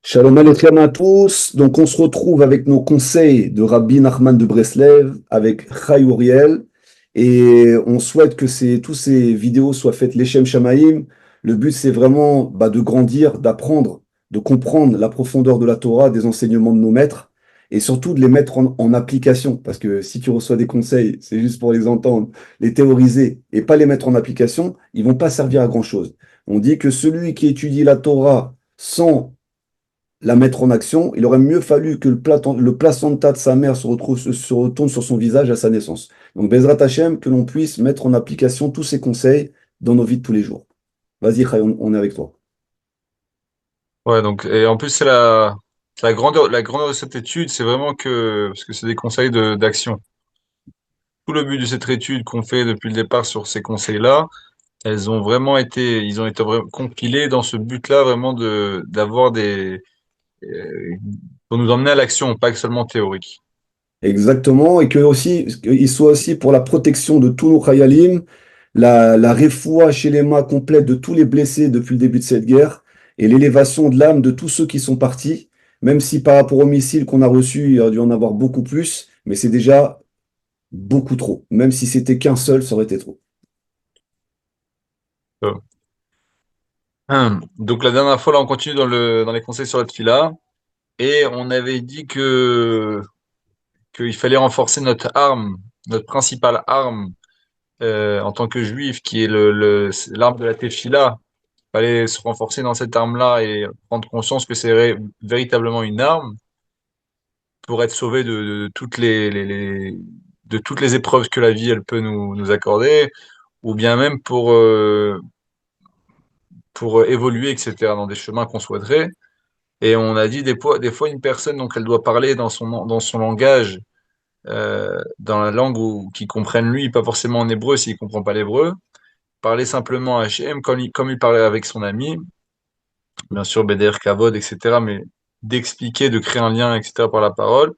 Shalom Aleichem à tous. Donc, on se retrouve avec nos conseils de Rabbi Nachman de Breslev, avec Chai Uriel, et on souhaite que tous ces vidéos soient faites Leshem Shamaim. Le but, c'est vraiment de grandir, d'apprendre, de comprendre la profondeur de la Torah, des enseignements de nos maîtres, et surtout de les mettre en application. Parce que si tu reçois des conseils, c'est juste pour les entendre, les théoriser, et pas les mettre en application, ils vont pas servir à grand-chose. On dit que celui qui étudie la Torah sans la mettre en action, il aurait mieux fallu que le placenta de sa mère se retourne sur son visage à sa naissance. Donc, Bezrat Hashem, que l'on puisse mettre en application tous ces conseils dans nos vies de tous les jours. Vas-y, Khay, on est avec toi. Ouais, donc, et en plus, la grandeur de cette étude, c'est vraiment parce que c'est des conseils d'action. Tout le but de cette étude qu'on fait depuis le départ sur ces conseils-là, ils ont été compilés dans ce but-là, vraiment d'avoir pour nous emmener à l'action, pas que seulement théorique. Exactement, et que aussi, qu'il soit aussi pour la protection de tous nos Khayalim, la réfoua chez les mains complète de tous les blessés depuis le début de cette guerre, et l'élévation de l'âme de tous ceux qui sont partis, même si par rapport aux missiles qu'on a reçus, il aurait dû en avoir beaucoup plus, mais c'est déjà beaucoup trop. Même si c'était qu'un seul, ça aurait été trop. Euh, Donc, la dernière fois, là, on continue dans les conseils sur la tefila, et on avait dit qu'il fallait renforcer notre principale arme, en tant que juif, qui est l'arme de la tefila. Fallait se renforcer dans cette arme-là et prendre conscience que c'est véritablement une arme pour être sauvé de toutes de toutes les épreuves que la vie elle peut nous accorder, ou bien même pour évoluer, etc., dans des chemins qu'on souhaiterait. Et on a dit des fois une personne, donc elle doit parler dans son langage, dans la langue qui comprenne lui, pas forcément en hébreu s'il comprend pas l'hébreu, parler simplement à Hachem comme il parlait avec son ami, bien sûr, BDR Kavod, etc., mais d'expliquer, de créer un lien, etc., par la parole.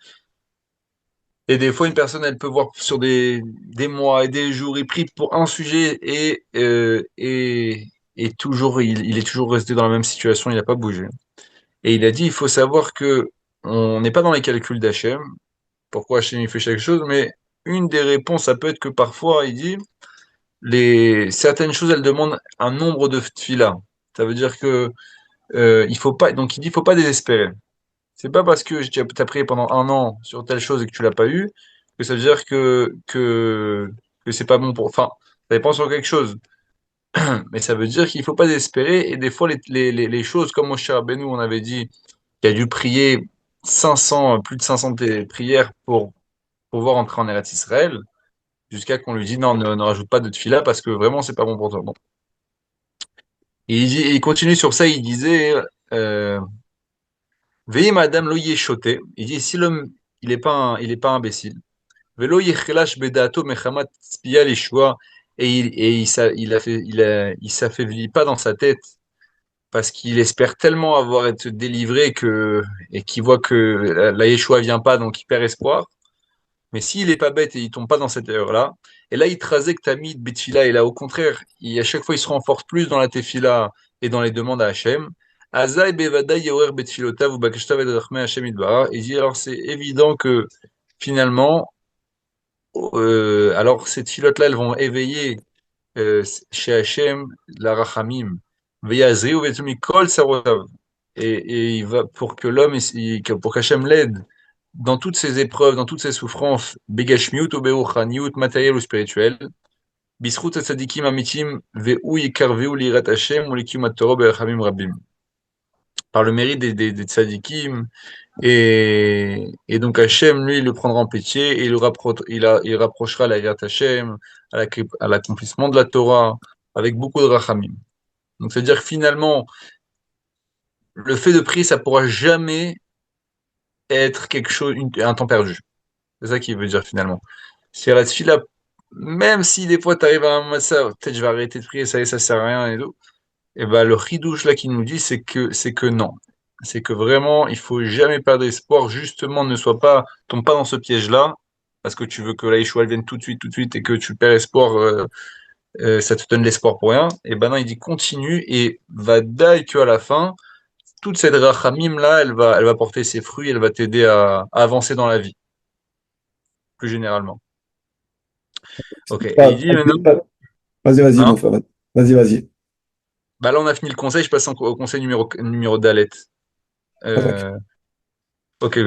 Et des fois, une personne, elle peut voir sur des mois et des jours, il prie pour un sujet et toujours, il est toujours resté dans la même situation, il n'a pas bougé. Et il a dit, il faut savoir que on n'est pas dans les calculs d'Hachem, pourquoi Hachem il fait chaque chose, mais une des réponses, ça peut être que parfois, il dit, certaines choses, elles demandent un nombre de tefillah. Ça veut dire que il faut pas, donc il dit, il faut pas désespérer. C'est pas parce que tu as prié pendant un an sur telle chose et que tu l'as pas eu que ça veut dire que c'est pas bon pour. Enfin, ça dépend sur quelque chose. Mais ça veut dire qu'il faut pas désespérer. Et des fois, les choses, comme Moshe Rabbeinu, on avait dit, qui a dû prier 500, plus de 500 prières pour pouvoir entrer en Eretz Israël, jusqu'à qu'on lui dit non, ne rajoute pas de tefila parce que vraiment, c'est pas bon pour toi. Bon. Il continue sur ça, il disait. Euh, Veillez madame lo yeshote. Il dit si l'homme il est pas imbécile. Velo yechelash bedato mechamat tzpiya lishua. Il s'affaiblit pas dans sa tête parce qu'il espère tellement avoir été délivré et qu'il voit que la Yeshua vient pas, donc il perd espoir. Mais s'il est pas bête et il tombe pas dans cette erreur-là, et là il trazek tamid betfila, et là au contraire, à chaque fois il se renforce plus dans la tefila et dans les demandes à Hachem. Azai bevada yorer betfilotav ou bakashtav et Hachem idbara. Il dit alors c'est évident que finalement, alors ces tfilotes-là elles vont éveiller chez Hachem la rachamim. Veyazri ou vetumi kol sarotav. Et il va pour que pour qu'Hachem l'aide dans toutes ces épreuves, dans toutes ces souffrances, Begashmiut ou Beruchaniut, matériel ou spirituel, Bisrut Tzadikim Amitim, Ve'u Yikarveu Lirat Hashem, ou Likim Atoro Berachamim Rabim. Par le mérite des tzadikim, et donc Hachem, lui, il le prendra en pitié, et il rapprochera la Yirat Hashem, à l'accomplissement de la Torah, avec beaucoup de rachamim. Donc, c'est-à-dire que finalement, le fait de prier, ça pourra jamais être quelque chose, un temps perdu. C'est ça qu'il veut dire finalement. C'est la tefila, même si des fois tu arrives à un massa, peut-être je vais arrêter de prier, ça y est, ça sert à rien et tout. Et ben le ridouche là qui nous dit, c'est que non. C'est que vraiment, il faut jamais perdre espoir, justement, tombe pas dans ce piège-là, parce que tu veux que la Yeshua elle vienne tout de suite, et que tu perds espoir, ça te donne l'espoir pour rien. Et ben non, il dit continue, et va die que à la fin, toute cette rachamim là, elle va porter ses fruits, elle va t'aider à avancer dans la vie, plus généralement. Ok. Et il dit maintenant, Vas-y, vas-y, hein, mon frère. Vas-y, vas-y. bah là on a fini le conseil, je passe au conseil numéro Dalet. Euh, ok.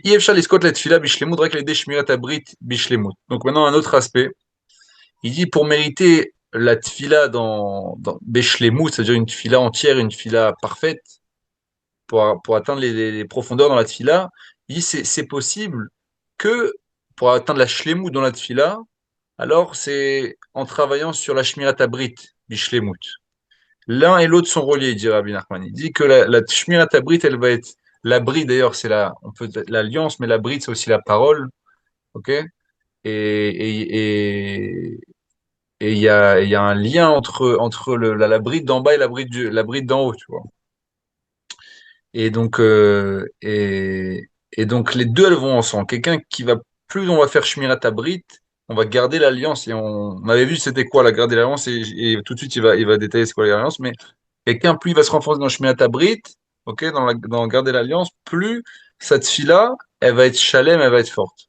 אי אפשר לזכות לתפילה בשלמות רק על ידי שמירת הברית בשלמות. Donc maintenant un autre aspect. Il dit pour mériter la tfila dans Beshlemut, c'est-à-dire une tfila entière, une tfila parfaite, pour atteindre les profondeurs dans la tfila, il dit c'est possible que pour atteindre la shlemut dans la tfila, alors c'est en travaillant sur la shmirat abrit, bishlemut. L'un et l'autre sont reliés, dit Rabbi Nachman. Il dit que la shmirat abrit, elle va être l'abri d'ailleurs, c'est on peut l'alliance, mais l'abrit c'est aussi la parole, ok? Et il y a un lien entre la bride d'en bas et la bride d'en haut, tu vois. Et donc, et donc les deux, elles vont ensemble. Quelqu'un qui va, plus on va faire Shmirat Abrit, on va garder l'alliance. Et on avait vu c'était quoi la garder l'alliance, et tout de suite il va détailler c'est quoi l'alliance. Mais quelqu'un, plus il va se renforcer dans Shmirat Abrit, ok, dans garder l'alliance, plus cette fille-là, elle va être chalem, elle va être forte.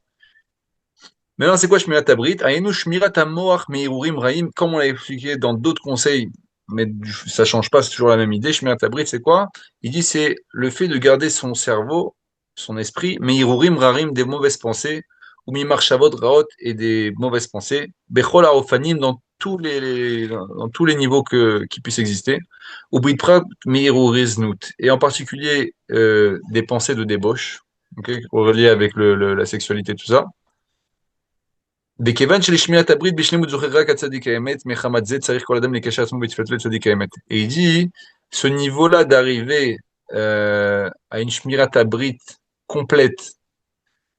Maintenant, c'est quoi Shmirat Abrit? Aïnou Shmirat Amoach Meirurim Raim, comme on l'a expliqué dans d'autres conseils, mais ça change pas, c'est toujours la même idée. Shmirat Abrit, c'est quoi? Il dit c'est le fait de garder son cerveau, son esprit, Meirurim Rarim, des mauvaises pensées, ou Mimarchavot Raot, et des mauvaises pensées, Bechol Arofanim, dans tous les niveaux qui puissent exister, ou Britprat Meiruriznut, et en particulier des pensées de débauche, ok, reliées avec la sexualité, tout ça. וכיוון שלשמיעת הברית בשלמות זוכר רק הצדיק האמת, מחמת זה צריך כל אדם לקשר עצמו בתפילתו לצדיק האמת. Et il dit, ce niveau-là d'arriver à une shmirat abrit complète,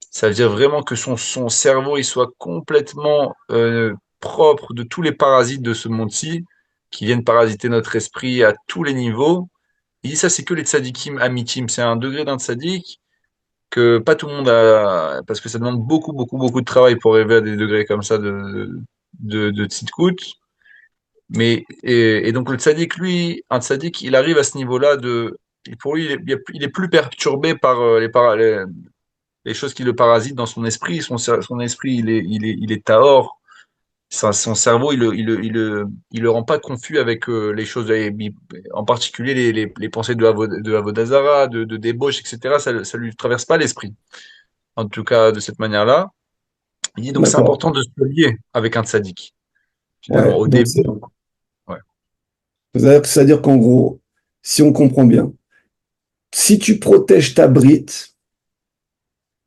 ça veut dire vraiment que son cerveau il soit complètement propre de tous les parasites de ce monde-ci, qui viennent parasiter notre esprit à tous les niveaux. Il dit ça, c'est que les tzadikim amitim, c'est un degré d'un tzadik que pas tout le monde a, parce que ça demande beaucoup, beaucoup, beaucoup de travail pour arriver à des degrés comme ça de tzidkout. Et donc le tzaddik, lui, un tzaddik, il arrive à ce niveau-là pour lui, il est plus perturbé par les choses qui le parasitent dans son esprit. Son esprit, il est tahor. Son cerveau, il le rend pas confus avec les choses, en particulier les pensées de Avodazara, de débauche, etc. Ça lui traverse pas l'esprit, en tout cas de cette manière-là. Il dit donc c'est D'accord. important de se lier avec un tzaddik. Finalement, Ouais. au Donc, début, ouais. c'est-à-dire qu'en gros, si on comprend bien, si tu protèges ta brite,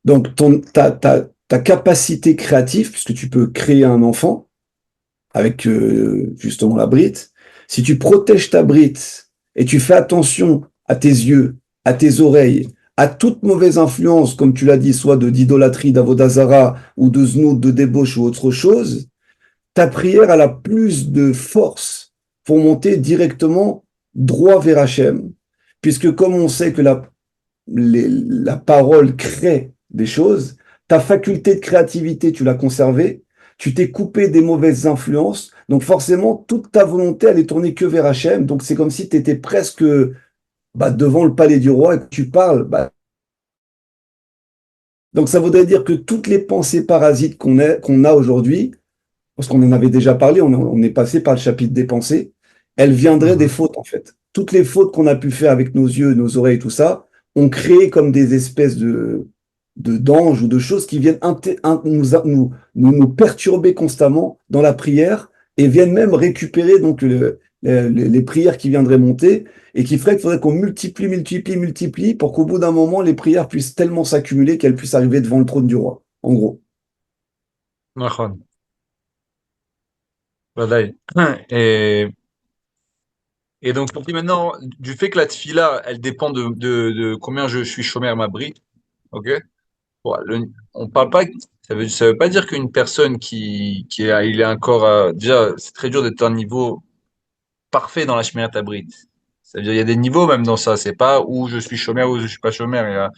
donc ta capacité créative, puisque tu peux créer un enfant avec justement la brite, si tu protèges ta brite et tu fais attention à tes yeux, à tes oreilles, à toute mauvaise influence, comme tu l'as dit, soit d'idolâtrie, d'avodazara, ou de znout, de débauche ou autre chose, ta prière elle a plus de force pour monter directement droit vers Hachem, puisque comme on sait que la parole crée des choses, ta faculté de créativité, tu l'as conservée, tu t'es coupé des mauvaises influences, donc forcément, toute ta volonté, elle est tournée que vers Hachem, donc c'est comme si tu étais presque devant le palais du roi et que tu parles. Donc ça voudrait dire que toutes les pensées parasites qu'on a aujourd'hui, parce qu'on en avait déjà parlé, on est passé par le chapitre des pensées, elles viendraient des Mhm. fautes en fait. Toutes les fautes qu'on a pu faire avec nos yeux, nos oreilles, tout ça, ont créé comme des espèces d'anges ou de choses qui viennent nous perturber constamment dans la prière et viennent même récupérer donc les prières qui viendraient monter et qui ferait qu'il faudrait qu'on multiplie, multiplie, multiplie pour qu'au bout d'un moment, les prières puissent tellement s'accumuler qu'elles puissent arriver devant le trône du roi, en gros. Nachon. Vadaï. Et, et donc, on dit maintenant, du fait que la tfila, elle dépend de combien je suis chômeur ma bride, ok? Bon, on parle pas, ça veut pas dire qu'une personne il est encore, déjà, c'est très dur d'être à un niveau parfait dans la Shmirat Tabrit. C'est-à-dire, il y a des niveaux même dans ça. C'est pas où je suis chômeur ou je suis pas chômeur.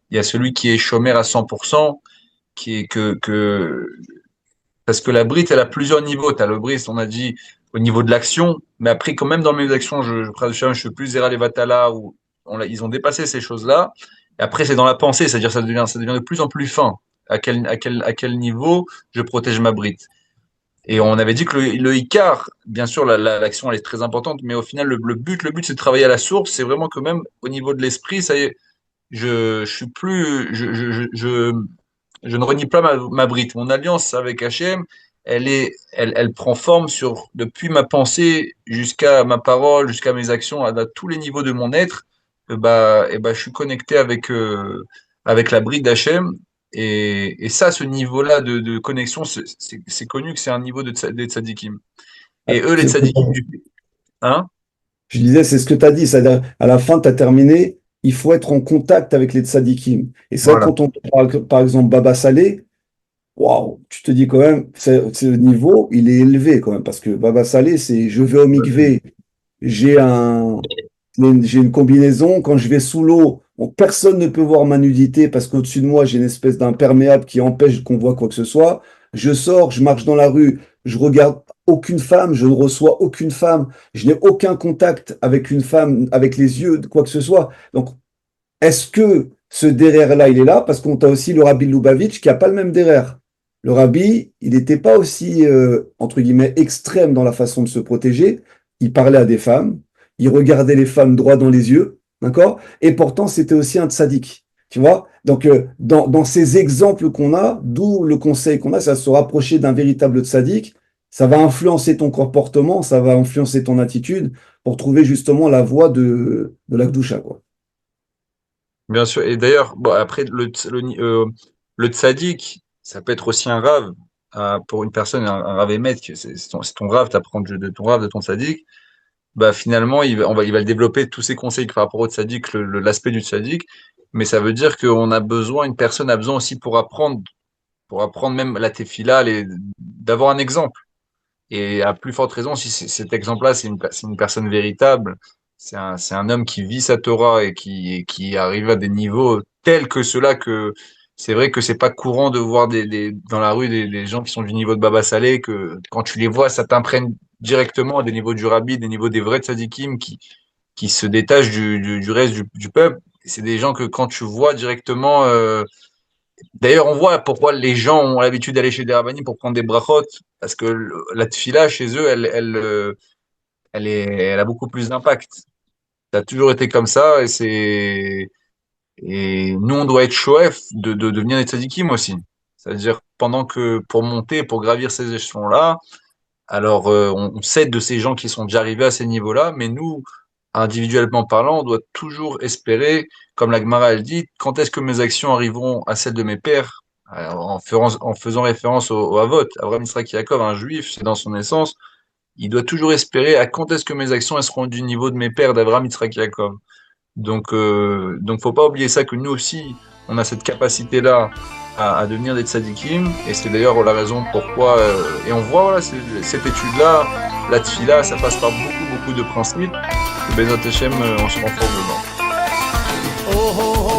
Il y a celui qui est chômeur à 100%, qui est parce que la Brit, elle a plusieurs niveaux. Tu as le Brit, on a dit, au niveau de l'action, mais après, quand même, dans le milieu d'action, je fais plus Zera Levatala, ou ils ont dépassé ces choses-là. Et après, c'est dans la pensée, c'est-à-dire ça devient de plus en plus fin. À quel niveau je protège ma brite. Et on avait dit que le Icar, bien sûr, l'action, elle est très importante, mais au final, le but, c'est de travailler à la source. C'est vraiment que même au niveau de l'esprit, ça y est, je suis plus, je ne renie pas ma brite. Mon alliance avec Hachem, elle prend forme depuis ma pensée jusqu'à ma parole, jusqu'à mes actions, à tous les niveaux de mon être. Je suis connecté avec la brite d'Hachem. Et ça, ce niveau-là de connexion, c'est connu que c'est un niveau des tzadikim. Et eux, les C'est ce que tzadikim, hein? je disais, c'est ce que tu as dit, c'est-à-dire à la fin, tu as terminé, il faut être en contact avec les tzadikim. Et c'est vrai, Voilà. quand on parle, par exemple, Baba Salé, waouh, tu te dis quand même, ce niveau, il est élevé quand même, parce que Baba Salé, c'est je vais au mikvé, j'ai un, j'ai une combinaison, quand je vais sous l'eau, bon, personne ne peut voir ma nudité parce qu'au-dessus de moi, j'ai une espèce d'imperméable qui empêche qu'on voit quoi que ce soit. Je sors, je marche dans la rue, je regarde aucune femme, je ne reçois aucune femme, je n'ai aucun contact avec une femme, avec les yeux, quoi que ce soit. Donc, est-ce que ce derrière-là, il est là? Parce qu'on a aussi le Rabbi Lubavitch qui n'a pas le même derrière. Le Rabbi, il n'était pas aussi, entre guillemets, extrême dans la façon de se protéger. Il parlait à des femmes, il regardait les femmes droit dans les yeux, d'accord? Et pourtant, c'était aussi un tzaddik, tu vois? Donc, dans ces exemples qu'on a, d'où le conseil qu'on a, c'est à se rapprocher d'un véritable tzaddik. Ça va influencer ton comportement, ça va influencer ton attitude pour trouver justement la voie de la Gdusha, quoi. Bien sûr. Et d'ailleurs, bon, après, le tzaddik, ça peut être aussi un rave. Pour une personne, un rave émet, c'est ton rave, t'apprends de ton rave, de ton tzaddik. Bah, finalement, il va le développer tous ses conseils par rapport au tzaddik, l'aspect du tzaddik. Mais ça veut dire une personne a besoin aussi pour apprendre même la tefila, d'avoir un exemple. Et à plus forte raison, si cet exemple-là, c'est une personne véritable, c'est un homme qui vit sa Torah et qui arrive à des niveaux tels que ceux-là que c'est vrai que c'est pas courant de voir dans la rue des gens qui sont du niveau de Baba Salé, que quand tu les vois, ça t'imprègne directement à des niveaux du Rabbi, des niveaux des vrais tzadikim qui se détachent du reste du peuple. C'est des gens que quand tu vois directement, d'ailleurs, on voit pourquoi les gens ont l'habitude d'aller chez des rabbinim pour prendre des brachot, parce que la tfila chez eux, elle a beaucoup plus d'impact. Ça a toujours été comme ça, et nous, on doit être shoef de devenir des tzadikim aussi. C'est-à-dire, pour monter, pour gravir ces échelons-là, alors on s'aide de ces gens qui sont déjà arrivés à ces niveaux-là, mais nous, individuellement parlant, on doit toujours espérer, comme la Gemara elle dit, quand est-ce que mes actions arriveront à celles de mes pères. Alors, en faisant référence au Havot, Abraham, Yitzhak, Yaakov, un juif, c'est dans son essence, il doit toujours espérer à quand est-ce que mes actions elles seront du niveau de mes pères d'Abraham, Yitzhak, Yaakov. Donc faut pas oublier ça, que nous aussi, on a cette capacité-là à devenir des tzadikim, et c'est d'ailleurs la raison pourquoi, et on voit, voilà, cette étude-là, la tfila, ça passe par beaucoup, beaucoup de principes, et Bezat Hashem, on se renforce dedans. Oh, oh, oh.